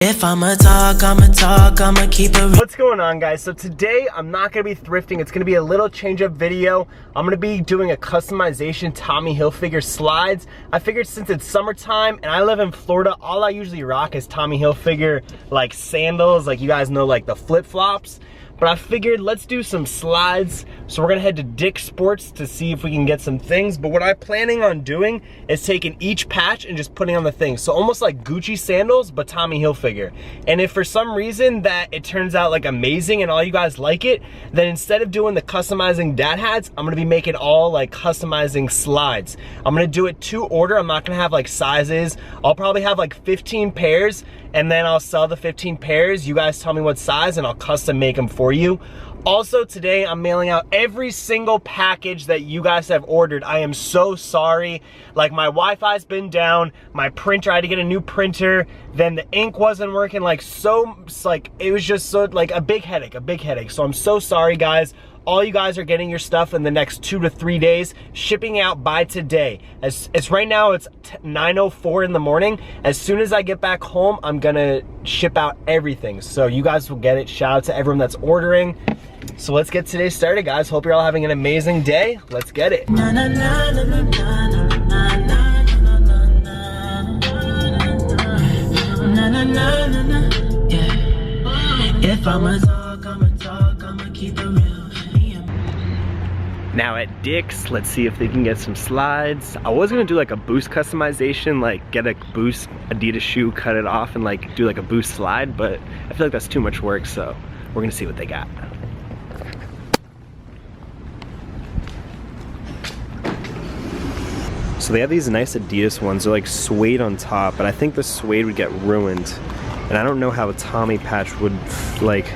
If I'ma talk, I'ma keep it real. What's going on, guys? So today I'm not gonna be thrifting. It's gonna be a little change up video. I'm gonna be doing a customization Tommy Hilfiger slides. I figured since it's summertime and I live in Florida, all I usually rock is Tommy Hilfiger like sandals, like you guys know, like the flip-flops. But I figured let's do some slides. So we're gonna head to Dick's Sports to see if we can get some things. But what I'm planning on doing is taking each patch and just putting on the things. So almost like Gucci sandals, but Tommy Hilfiger. And if for some reason that it turns out like amazing and all you guys like it, then instead of doing the customizing dad hats, I'm gonna be making all like customizing slides. I'm gonna do it to order. I'm not gonna have like sizes. I'll probably have like 15 pairs and then I'll sell the 15 pairs. You guys tell me what size and I'll custom make them for you. Also today I'm mailing out every single package that you guys have ordered. I am so sorry. Like my Wi-Fi's been down, my printer, I had to get a new printer, then the ink wasn't working, like it was just so like a big headache. So I'm so sorry, guys. All you guys are getting your stuff in the next 2 to 3 days, shipping out by today. It's right now, it's 9:04 in the morning. As soon as I get back home, I'm gonna ship out everything. So you guys will get it. Shout out to everyone that's ordering. So let's get today started, guys. Hope you're all having an amazing day. Let's get it. If I'ma talk, I'ma keep it real. Now at Dick's, let's see if they can get some slides. I was gonna do like a Boost customization, like get a Boost Adidas shoe, cut it off and like do like a Boost slide, but I feel like that's too much work, so we're gonna see what they got. So they have these nice Adidas ones. They're like suede on top, but I think the suede would get ruined. And I don't know how a Tommy patch would like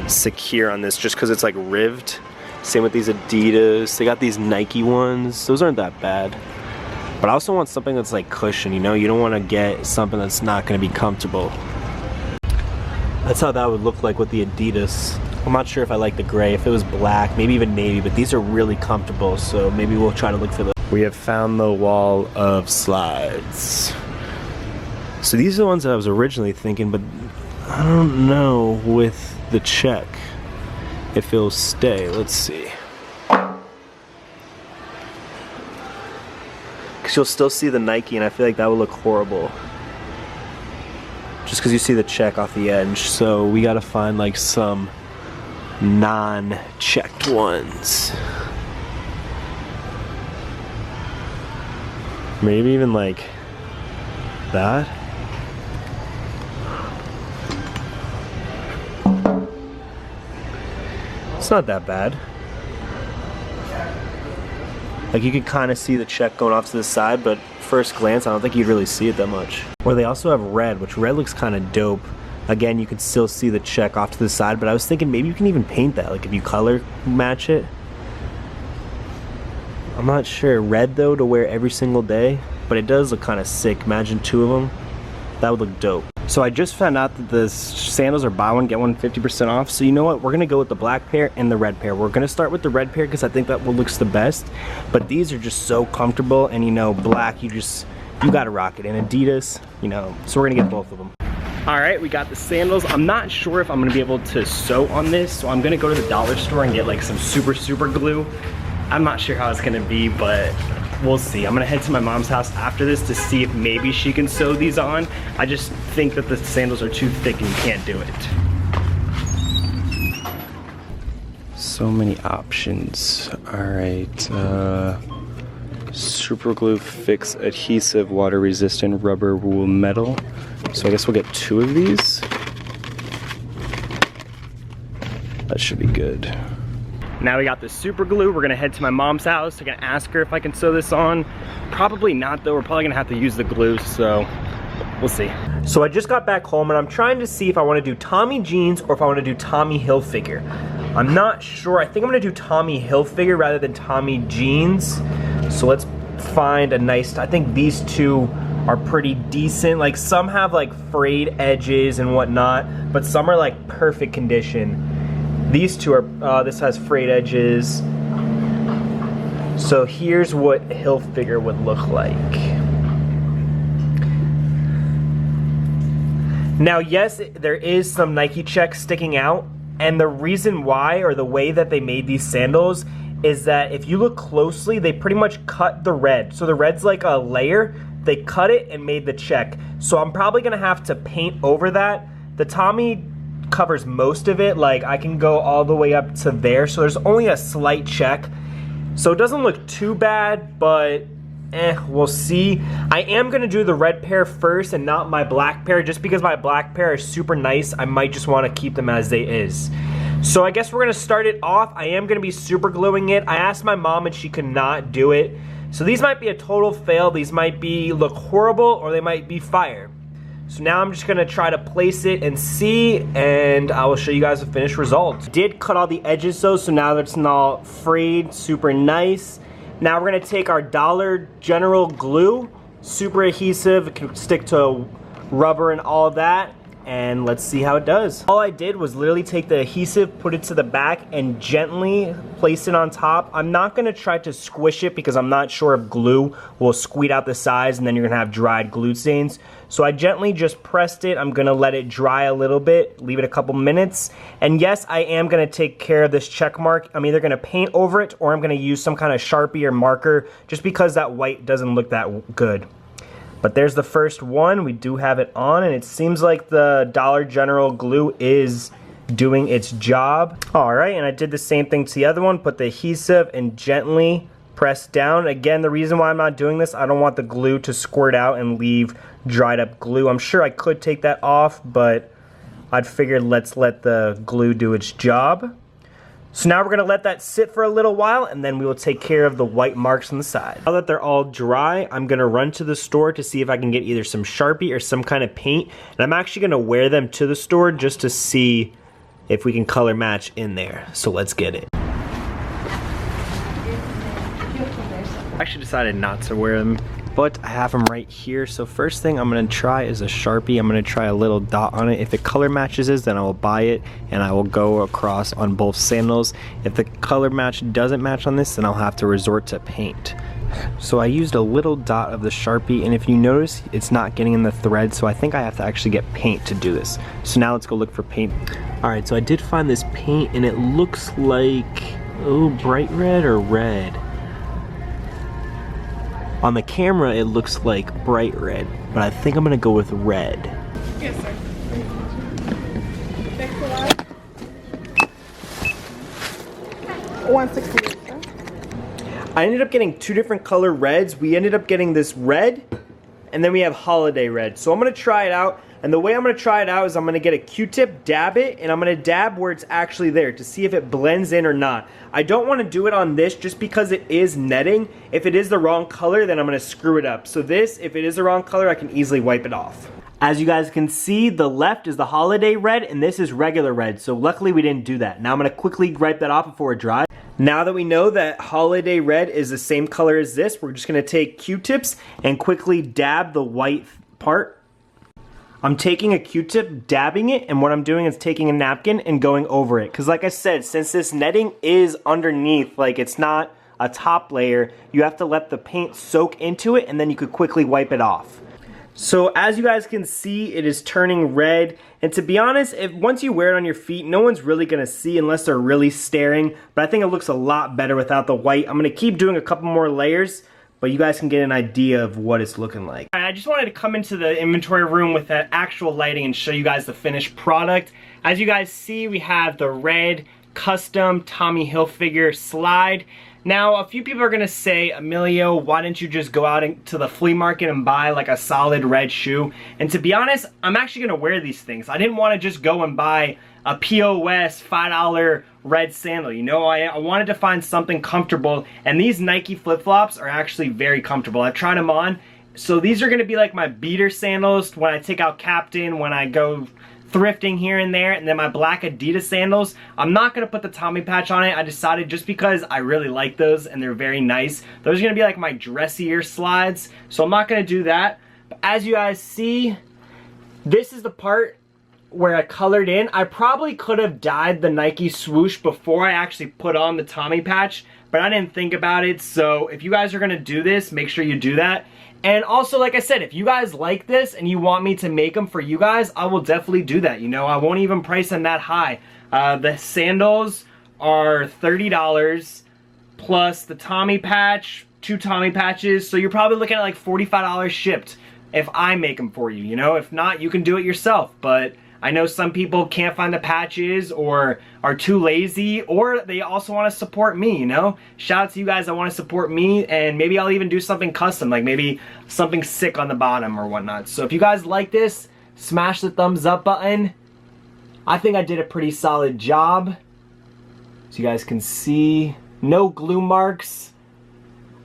secure on this just because it's like rived. Same with these Adidas. They got these Nike ones. Those aren't that bad. But I also want something that's like cushion, you know? You don't want to get something that's not going to be comfortable. That's how that would look like with the Adidas. I'm not sure if I like the gray. If it was black, maybe even navy, but these are really comfortable, so maybe we'll try to look for those. We have found the wall of slides. So these are the ones that I was originally thinking, but I don't know with the check if it'll stay. Let's see. Because you'll still see the Nike, and I feel like that would look horrible. Just because you see the check off the edge. So we gotta find like some non-checked ones. Maybe even like that. It's not that bad. Like you can kind of see the check going off to the side, but first glance I don't think you'd really see it that much. Or they also have red, which red looks kind of dope. Again, you can still see the check off to the side, but I was thinking maybe you can even paint that, like if you color match it. I'm not sure. Red though to wear every single day, but it does look kind of sick. Imagine 2 of them. That would look dope. So I just found out that the sandals are buy one get one 50% off. So you know what? We're gonna go with the black pair and the red pair. We're gonna start with the red pair because I think that one looks the best. But these are just so comfortable, and you know, black, you gotta rock it. And Adidas, you know, so we're gonna get both of them. All right, we got the sandals. I'm not sure if I'm gonna be able to sew on this, so I'm gonna go to the dollar store and get like some super glue. I'm not sure how it's gonna be, but we'll see. I'm gonna head to my mom's house after this to see if maybe she can sew these on. I just think that the sandals are too thick and you can't do it. So many options. All right, super glue, fix, adhesive, water resistant, rubber, wool, metal. So I guess we'll get 2 of these. That should be good. Now we got the super glue. We're gonna head to my mom's house. I'm gonna ask her if I can sew this on. Probably not though. We're probably gonna have to use the glue, so we'll see. So I just got back home and I'm trying to see if I wanna do Tommy jeans or if I wanna do Tommy Hilfiger. I'm not sure. I think I'm gonna do Tommy Hilfiger rather than Tommy jeans. So let's find a nice, I think these 2 are pretty decent. Like some have like frayed edges and whatnot, but some are like perfect condition. These 2 are, this has frayed edges. So here's what Hilfiger would look like. Now, yes, there is some Nike check sticking out, and the reason why, or the way that they made these sandals, is that if you look closely, they pretty much cut the red. So the red's like a layer, they cut it and made the check. So I'm probably gonna have to paint over that. The Tommy covers most of it, like I can go all the way up to there, so there's only a slight check. So it doesn't look too bad, but we'll see. I am gonna do the red pair first and not my black pair, just because my black pair is super nice. I might just wanna keep them as they is. So I guess we're gonna start it off. I am gonna be super gluing it. I asked my mom and she could not do it. So these might be a total fail. These might look horrible, or they might be fire. So now I'm just gonna try to place it and see, and I will show you guys the finished result. Did cut all the edges though, so now that it's not frayed, super nice. Now we're gonna take our Dollar General glue, super adhesive, it can stick to rubber and all that, and let's see how it does. All I did was literally take the adhesive, put it to the back, and gently place it on top. I'm not gonna try to squish it because I'm not sure if glue will squeeze out the sides and then you're gonna have dried glue stains. So I gently just pressed it. I'm gonna let it dry a little bit, leave it a couple minutes. And yes, I am gonna take care of this check mark. I'm either gonna paint over it or I'm gonna use some kind of Sharpie or marker just because that white doesn't look that good. But there's the first one. We do have it on, and it seems like the Dollar General glue is doing its job. All right, and I did the same thing to the other one. Put the adhesive and gently press down. Again, the reason why I'm not doing this, I don't want the glue to squirt out and leave dried up glue. I'm sure I could take that off, but I'd figured let's let the glue do its job. So now we're gonna let that sit for a little while, and then we will take care of the white marks on the side. Now that they're all dry, I'm gonna run to the store to see if I can get either some Sharpie or some kind of paint, and I'm actually gonna wear them to the store just to see if we can color match in there. So let's get it. I actually decided not to wear them, but I have them right here. So first thing I'm gonna try is a Sharpie. I'm gonna try a little dot on it. If it color matches it, then I will buy it and I will go across on both sandals. If the color match doesn't match on this, then I'll have to resort to paint. So I used a little dot of the Sharpie, and if you notice, it's not getting in the thread, so I think I have to actually get paint to do this. So now let's go look for paint. All right, so I did find this paint, and it looks like, oh, bright red or red? On the camera, it looks like bright red, but I think I'm gonna go with red. Yes, sir. Thanks a lot. 168, sir. I ended up getting two different color reds. We ended up getting this red, and then we have holiday red. So I'm gonna try it out, and the way I'm gonna try it out is I'm gonna get a Q-tip, dab it, and I'm gonna dab where it's actually there to see if it blends in or not. I don't wanna do it on this just because it is netting. If it is the wrong color, then I'm gonna screw it up. So this, if it is the wrong color, I can easily wipe it off. As you guys can see, the left is the holiday red, and this is regular red. So luckily we didn't do that. Now I'm gonna quickly wipe that off before it dries. Now that we know that holiday red is the same color as this, we're just gonna take Q-tips and quickly dab the white part. I'm taking a Q-tip, dabbing it, and what I'm doing is taking a napkin and going over it. Because like I said, since this netting is underneath, like it's not a top layer, you have to let the paint soak into it, and then you could quickly wipe it off. So as you guys can see, it is turning red. And to be honest, once you wear it on your feet, no one's really gonna see unless they're really staring. But I think it looks a lot better without the white. I'm gonna keep doing a couple more layers, but you guys can get an idea of what it's looking like. I just wanted to come into the inventory room with that actual lighting and show you guys the finished product. As you guys see, we have the red custom Tommy Hilfiger slide. Now, a few people are gonna say, Emilio, why didn't you just go out to the flea market and buy like a solid red shoe? And to be honest, I'm actually gonna wear these things. I didn't wanna just go and buy a POS $5 red sandal. You know, I wanted to find something comfortable, and these Nike flip-flops are actually very comfortable. I've tried them on. So these are gonna be like my beater sandals when I take out Captain, when I go thrifting here and there, and then my black Adidas sandals. I'm not gonna put the Tommy patch on it. I decided just because I really like those and they're very nice. Those are gonna be like my dressier slides, so I'm not gonna do that. But as you guys see, this is the part where I colored in. I probably could have dyed the Nike swoosh before I actually put on the Tommy patch, but I didn't think about it. So if you guys are gonna do this, make sure you do that. And also, like I said, if you guys like this and you want me to make them for you guys, I will definitely do that. You know, I won't even price them that high. The sandals are $30 plus the Tommy patch, 2 Tommy patches. So you're probably looking at like $45 shipped if I make them for you, you know? If not, you can do it yourself. But I know some people can't find the patches or are too lazy, or they also want to support me, you know? Shout out to you guys that want to support me, and maybe I'll even do something custom, like maybe something sick on the bottom or whatnot. So if you guys like this, smash the thumbs up button. I think I did a pretty solid job. So you guys can see, no glue marks.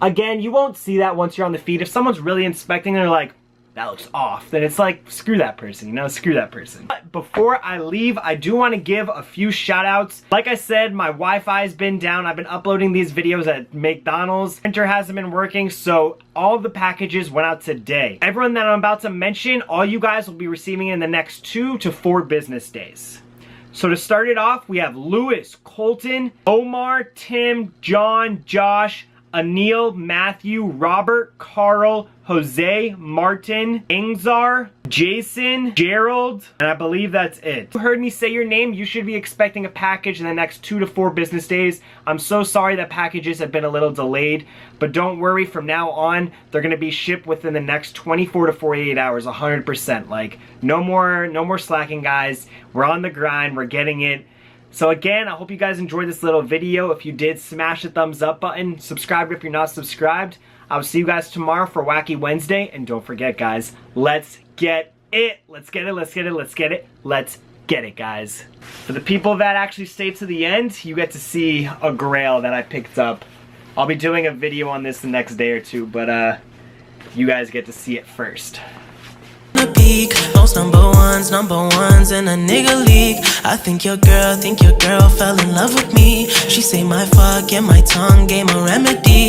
Again, you won't see that once you're on the feet. If someone's really inspecting, they're like, that looks off, then it's like, screw that person, you know, screw that person. But before I leave, I do want to give a few shout outs. Like I said, my Wi-Fi's been down. I've been uploading these videos at McDonald's. Printer hasn't been working, so all the packages went out today. Everyone that I'm about to mention, all you guys will be receiving in the next 2 to 4 business days. So to start it off, we have Lewis, Colton, Omar, Tim, John, Josh, Anil, Matthew, Robert, Carl, Jose, Martin, Ingzar, Jason, Gerald, and I believe that's it. If you heard me say your name, you should be expecting a package in the next 2 to 4 business days. I'm so sorry that packages have been a little delayed, but don't worry, from now on, they're gonna be shipped within the next 24 to 48 hours, 100%. Like, no more slacking, guys. We're on the grind, we're getting it. So again, I hope you guys enjoyed this little video. If you did, smash the thumbs up button. Subscribe if you're not subscribed. I'll see you guys tomorrow for Wacky Wednesday. And don't forget, guys, let's get it. Let's get it, let's get it, let's get it. Let's get it, guys. For the people that actually stay to the end, you get to see a grail that I picked up. I'll be doing a video on this the next day or two, but you guys get to see it first. Peak, most number ones in a nigga league. I think your girl fell in love with me. She say my fuck and my tongue gave a remedy.